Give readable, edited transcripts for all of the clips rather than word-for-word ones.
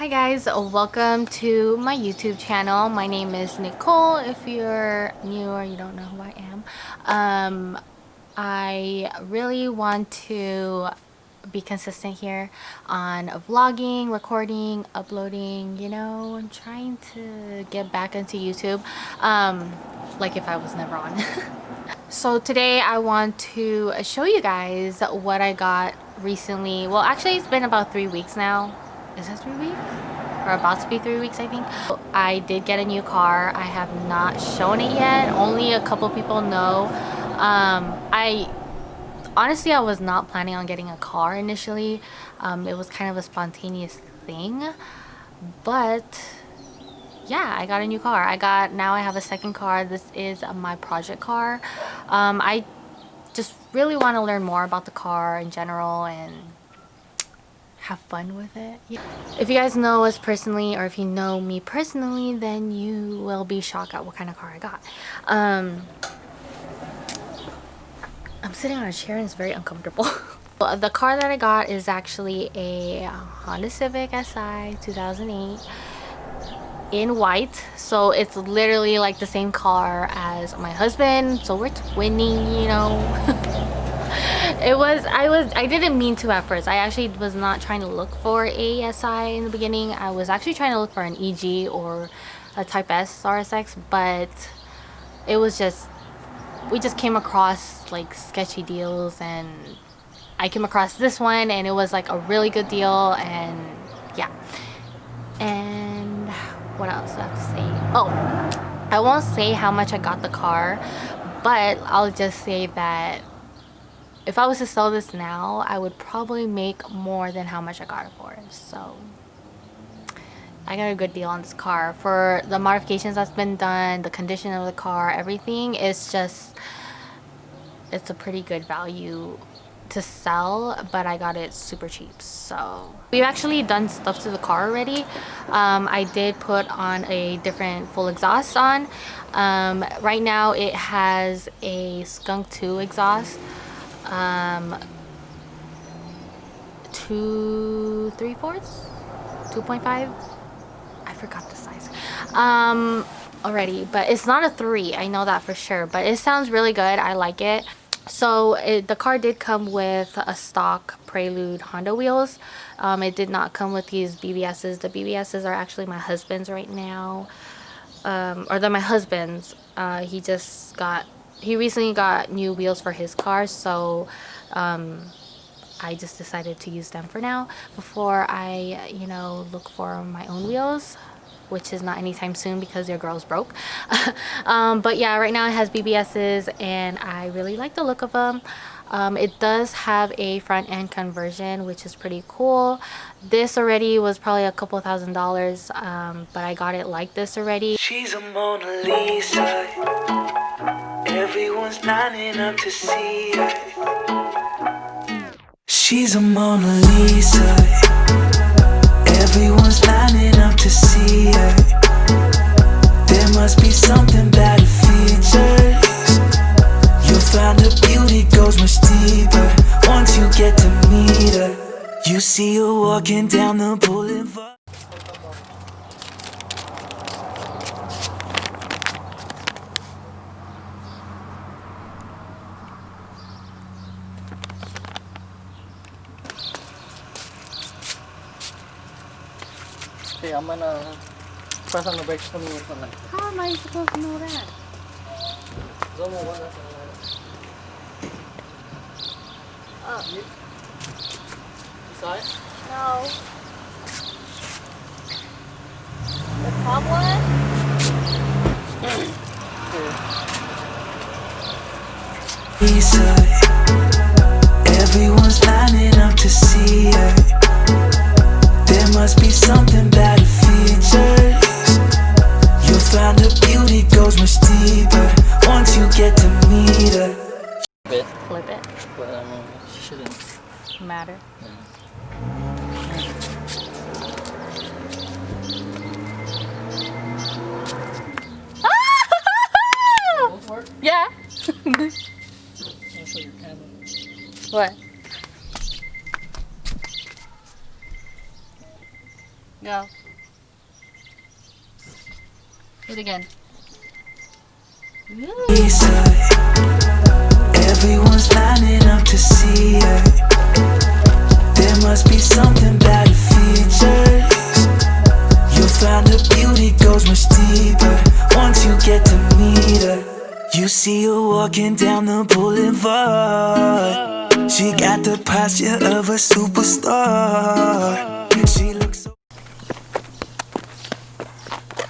Hi guys, welcome to my YouTube channel. My name is Nicole. If you're new or you don't know who I am, I really want to be consistent here on vlogging, recording, uploading, I'm trying to get back into YouTube, like if I was never on. So today I want to show you guys what I got recently. Well, actually it's been about 3 weeks now. Is it 3 weeks? Or about to be 3 weeks, I think. I did get a new car. I have not shown it yet. Only a couple people know. I honestly, I was not planning on getting a car initially. It was kind of a spontaneous thing. But yeah, I got a new car. Now I have a second car. This is my project car. I just really want to learn more about the car in general and have fun with it. Yeah. If you guys know us personally, or if you know me personally, then you will be shocked at what kind of car I got. I'm sitting on a chair and it's very uncomfortable. The car that I got is actually a Honda Civic Si 2008 in white, so it's literally like the same car as my husband, so we're twinning, I didn't mean to at first. I actually was not trying to look for a SI in the beginning. I was actually trying to look for an EG or a Type S RSX, but it was just, we just came across like sketchy deals, and I came across this one and it was like a really good deal, and yeah. And what else do I have to say? Oh, I won't say how much I got the car, but I'll just say that if I was to sell this now, I would probably make more than how much I got it for. So I got a good deal on this car. For the modifications that's been done, the condition of the car, everything, it's a pretty good value to sell, but I got it super cheap. So we've actually done stuff to the car already. I did put on a different full exhaust on. Right now it has a Skunk 2 exhaust, 2 3/4, 2.5. I forgot the size already, but it's not a 3. I know that for sure, but it sounds really good. I like it. So the car did come with a stock Prelude Honda wheels. It did not come with these BBSs. The BBSs are actually my husband's right now, or they're my husband's. He recently got new wheels for his car, so I just decided to use them for now before I look for my own wheels, which is not anytime soon because your girl's broke. But yeah, right now it has BBSs and I really like the look of them. It does have a front end conversion, which is pretty cool. This already was probably a couple $1,000s, but I got it like this already. She's a Mona Lisa. Everyone's lining up to see her. She's a Mona Lisa. Everyone's lining up to see her. There must be something about her features. You'll find her beauty goes much deeper once you get to meet her. You see her walking down the boulevard. Okay, I'm gonna press on the brakes for me for like. How am I supposed to know that? You saw it? No. The top one? Lisa, everyone's lining up to see her. There must be something about her features. You'll find her beauty goes much deeper once you get to meet her. Flip it. But she shouldn't Matter. Both work? Yeah. I'll show your camera. What? Go. Do it again. Eastside. Everyone's lining up to see her. There must be something about her features. You'll find her beauty goes much deeper once you get to meet her. You see her walking down the boulevard. She got the posture of a superstar. She looks so.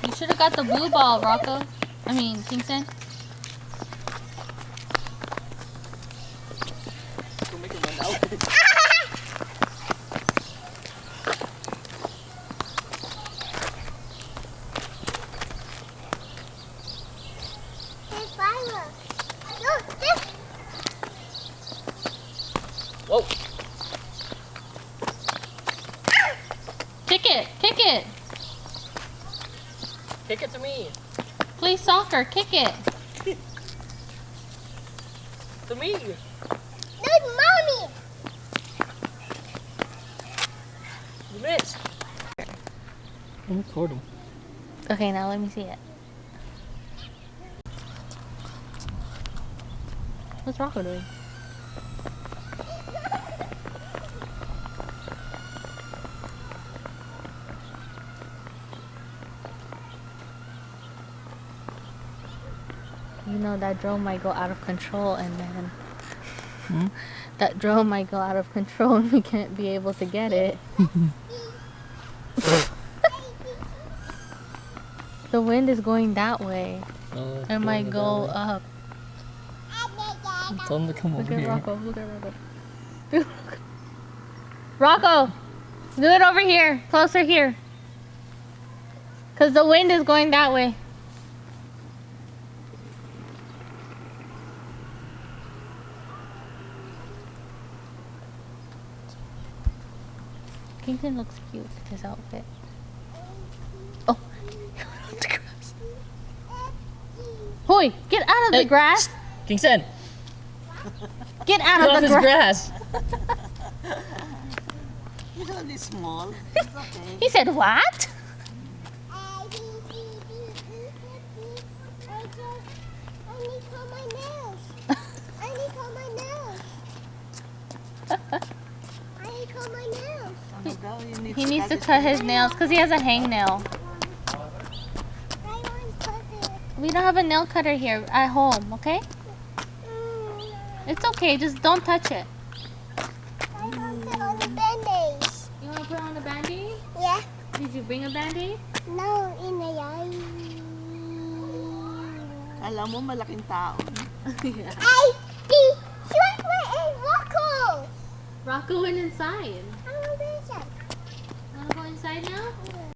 You should have got the blue ball, Rocco. I mean, Kingston. Don't make it run out. Whoa. Kick it. Kick it. Kick it to me. Play soccer. Kick it. To me. Good mommy. You missed. I'm recording. Okay, now let me see it. What's Rocco doing? You know, that drone might go out of control and then that drone might go out of control and we can't be able to get it. The wind is going that way. Oh, It might go up. Tell him to come Look over at here. Rocco. Look at Rocco. Rocco, do it over here. Closer here. Because the wind is going that way. Kingston looks cute with his outfit. Oh, the grass. Hoy, get out of the Hey. grass. Kingston, Get out get off of the his grass. grass. He's only small. It's okay. He said, what? I need to my nails. I need to my nails. I need to my nails. He needs to cut his nails because he has a hangnail. I want to cut it. We don't have a nail cutter here at home, okay? It's okay, just don't touch it. I want to put on the band-aids. You want to put on a band-aid? Yeah. Did you bring a band-aid? No, in the yard. Alam mo, malaking tao. I see. Shrek and Rocco. Rocco went inside. I want to Want to go inside now?